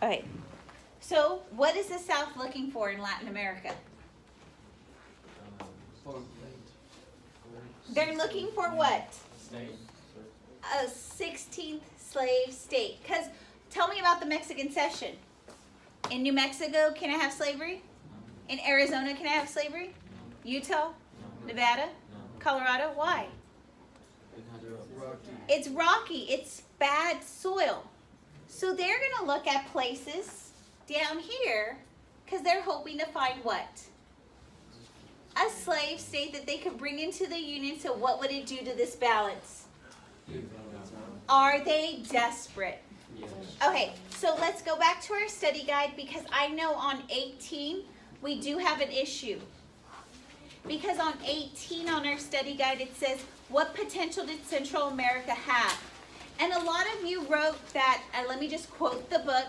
Okay. So what is the South looking for in Latin America? They're looking for what? A 16th slave state. Because tell me about the Mexican cession. In New Mexico, can I have slavery? In Arizona, can I have slavery? Utah? Nevada? Colorado? Why? It's rocky. It's bad soil. So they're going to look at places down here because they're hoping to find what? A slave state that they could bring into the Union. So what would it do to this balance? Are they desperate? Okay, so let's go back to our study guide because I know on 18 we do have an issue. Because on 18 on our study guide it says, what potential did Central America have? And a lot of you wrote that, let me just quote the book,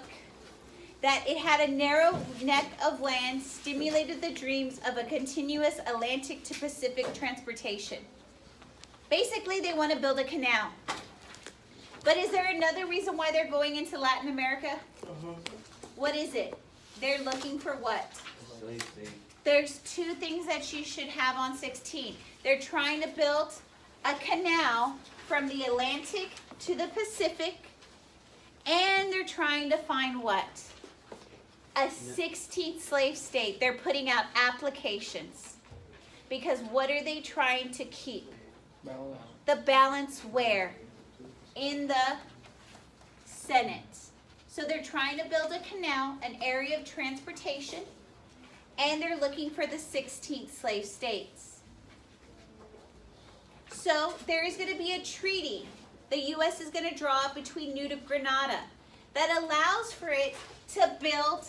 that it had a narrow neck of land, stimulated the dreams of a continuous Atlantic to Pacific transportation. Basically, they want to build a canal. But is there another reason why they're going into Latin America? What is it? They're looking for what? There's two things that you should have on 16. They're trying to build a canal from the Atlantic to the Pacific, and they're trying to find what? A 16th slave state. They're putting out applications. Because what are they trying to keep? Balance. The balance where? In the Senate. So they're trying to build a canal, an area of transportation, and they're looking for the 16th slave states. So there is going to be a treaty the U.S. is going to draw up between New Granada that allows for it to build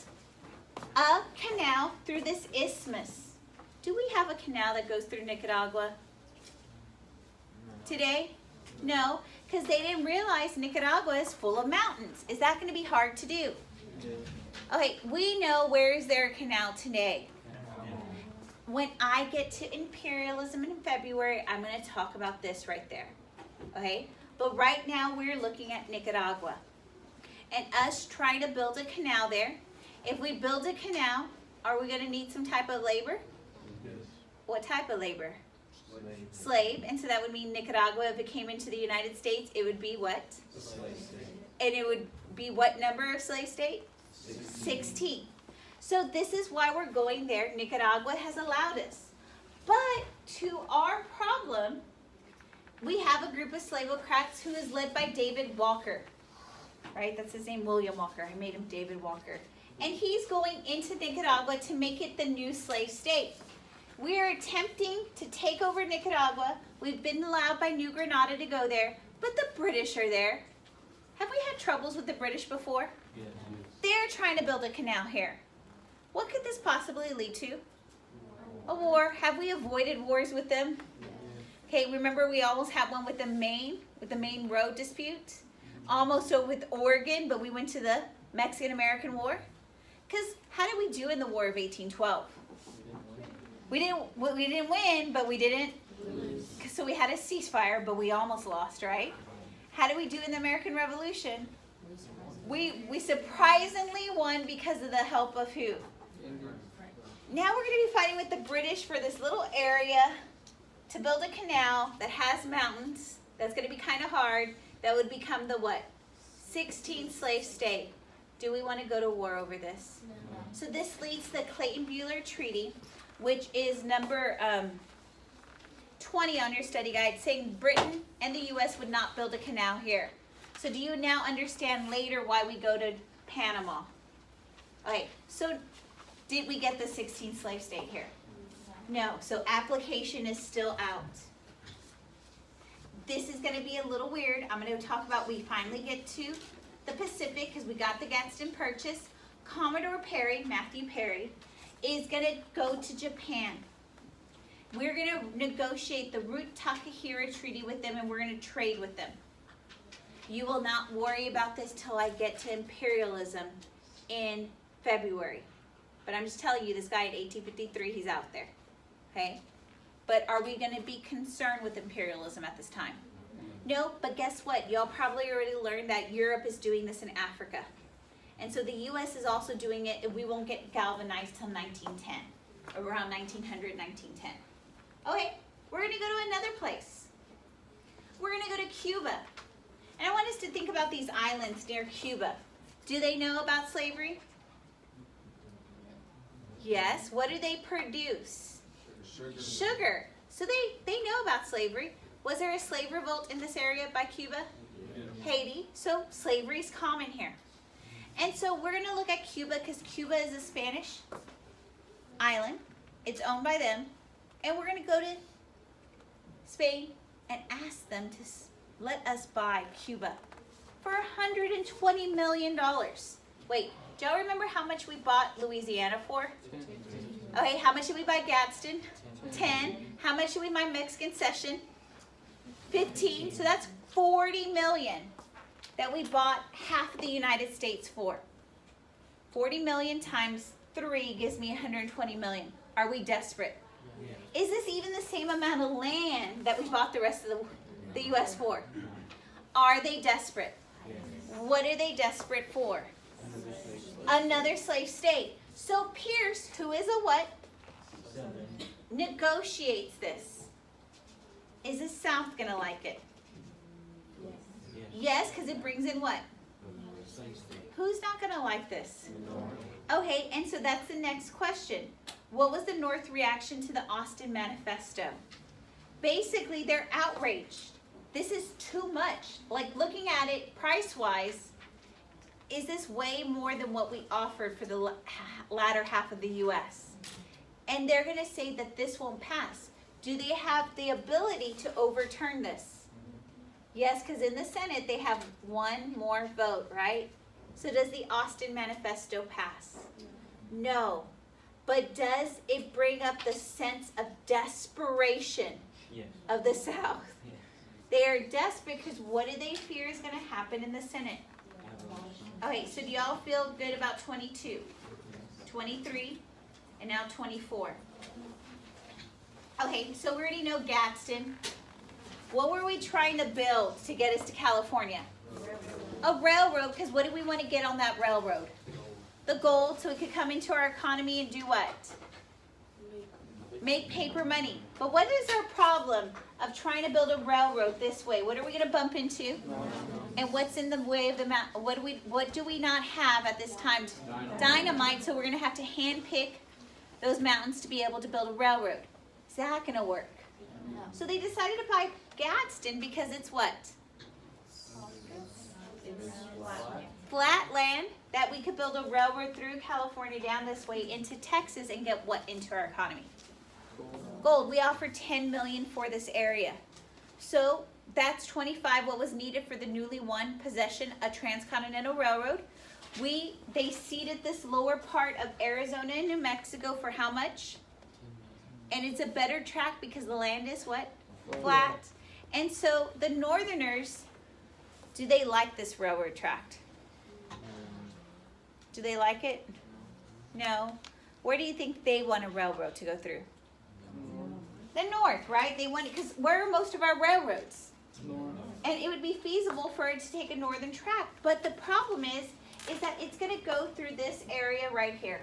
a canal through this isthmus. Do we have a canal that goes through Nicaragua today? No, because they didn't realize Nicaragua is full of mountains. Is that going to be hard to do? Okay, we know where is there a canal today. When I get to imperialism in February, I'm going to talk about this right there. Okay? But right now we're looking at Nicaragua. And us trying to build a canal there. If we build a canal, are we going to need some type of labor? Yes. What type of labor? Slave. And so that would mean Nicaragua, if it came into the United States, it would be what? A slave state. And it would be what number of slave state? 16. So this is why we're going there. Nicaragua has allowed us. But to our problem, we have a group of slavocrats who is led by David Walker. Right? That's his name, William Walker. I made him David Walker. And he's going into Nicaragua to make it the new slave state. We are attempting to take over Nicaragua. We've been allowed by New Granada to go there, but the British are there. Have we had troubles with the British before? Yes. They're trying to build a canal here. What could this possibly lead to? A war. Have we avoided wars with them? Okay, remember we almost had one with the Maine road dispute? Almost over with Oregon, but we went to the Mexican-American War. Because how did we do in the War of 1812? We didn't win, but we didn't. So we had a ceasefire, but we almost lost, right? How did we do in the American Revolution? We surprisingly won because of the help of who? Now we're going to be fighting with the British for this little area to build a canal that has mountains. That's going to be kind of hard. That would become the what? 16th slave state. Do we want to go to war over this? No. So this leads to the Clayton-Buhler Treaty, which is number 20 on your study guide, saying Britain and the U.S. would not build a canal here. So do you now understand later why we go to Panama? Okay, so did we get the 16th slave state here? No, so application is still out. This is going to be a little weird. I'm going to talk about we finally get to the Pacific because we got the Gadsden Purchase. Commodore Perry, Matthew Perry, is going to go to Japan. We're going to negotiate the Root Takahira Treaty with them, and we're going to trade with them. You will not worry about this till I get to imperialism in February. But I'm just telling you, this guy in 1853, he's out there. Okay? But are we going to be concerned with imperialism at this time? No, but guess what? Y'all probably already learned that Europe is doing this in Africa. And so the U.S. is also doing it, and we won't get galvanized till 1910, around 1900, 1910. Okay, we're going to go to another place. We're going to go to Cuba. And I want us to think about these islands near Cuba. Do they know about slavery? Yes. What do they produce? Sugar. So they know about slavery. Was there a slave revolt in this area by Cuba? Haiti. So slavery is common here. And so we're going to look at Cuba because Cuba is a Spanish island. It's owned by them. And we're going to go to Spain and ask them to let us buy Cuba for $120 million. Wait, do y'all remember how much we bought Louisiana for? Okay, how much did we buy Gadsden? 10. How much did we buy Mexican Cession? 15. So that's 40 million that we bought half of the United States for. 40 million times 3 gives me 120 million. Are we desperate? Is this even the same amount of land that we bought the rest of the U.S. for? Are they desperate? What are they desperate for? Another slave state. So Pierce, who is a what? Negotiates this. Is the South going to like it? Yes, because it brings in what? Who's not going to like this? Okay, and so that's the next question. What was the North reaction to the Austin Manifesto? Basically, they're outraged. This is too much. Like, looking at it price-wise, is this way more than what we offered for the latter half of the U.S.? And they're going to say that this won't pass. Do they have the ability to overturn this? Yes, because in the Senate, they have one more vote, right? So does the Austin Manifesto pass? No. But does it bring up the sense of desperation of the South? They are desperate because what do they fear is going to happen in the Senate? Okay, so do y'all feel good about 22, 23, and now 24? Okay, so we already know Gadsden. What were we trying to build to get us to California? A railroad, because what do we want to get on that railroad? The gold, so it could come into our economy and do what? Make paper money. But what is our problem of trying to build a railroad this way? What are we going to bump into? And what's in the way of the mountain? What do we not have at this time? Dynamite, so we're going to have to hand pick those mountains to be able to build a railroad. Is that going to work? So they decided to buy Gadsden because it's what? Flat land that we could build a railroad through California down this way into Texas and get what into our economy? Gold. We offered $10 million for this area. So that's 25 what was needed for the newly won possession, a transcontinental railroad. They ceded this lower part of Arizona and New Mexico for how much? And it's a better track because the land is what? Flat. And so the Northerners, do they like this railroad tract? Do they like it? No. Where do you think they want a railroad to go through? The North, right? They want it because where are most of our railroads? And it would be feasible for it to take a northern tract. But the problem is that it's going to go through this area right here.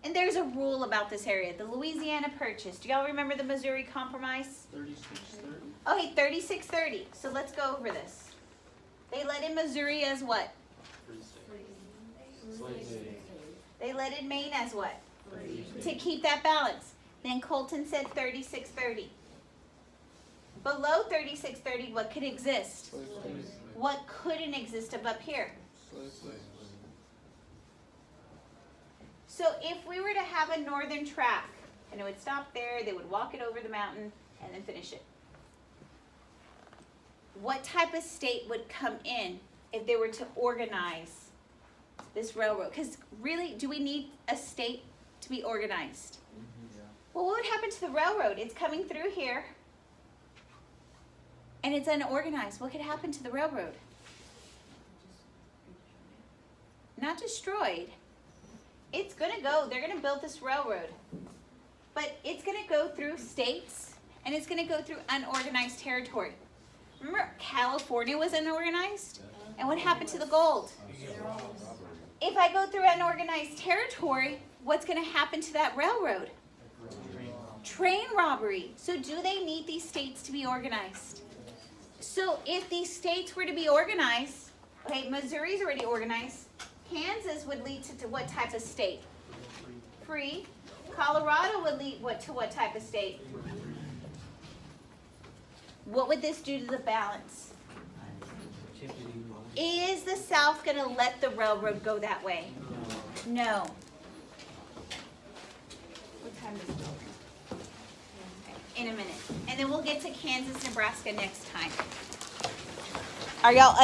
And there's a rule about this area. The Louisiana Purchase. Do y'all remember the Missouri Compromise? 3630. Okay, 3630. So let's go over this. They let in Missouri as what? They let in Maine as what? To keep that balance. Then Colton said 3630. Below 3630, what could exist? What couldn't exist up here? So if we were to have a northern track, and it would stop there, they would walk it over the mountain, and then finish it. What type of state would come in if they were to organize this railroad? Because really, do we need a state to be organized? Well, what would happen to the railroad? It's coming through here, and it's unorganized. What could happen to the railroad? Not destroyed. It's going to go, they're going to build this railroad. But it's going to go through states, and it's going to go through unorganized territory. Remember, California was unorganized? And what happened to the gold? If I go through unorganized territory, what's going to happen to that railroad? Train robbery. So do they need these states to be organized? So if these states were to be organized, okay, Missouri's already organized. Kansas would lead to what type of state? Free. Colorado would lead to what type of state? What would this do to the balance? Is the South going to let the railroad go that way? No. What time is it? In a minute. And then we'll get to Kansas, Nebraska next time. Are y'all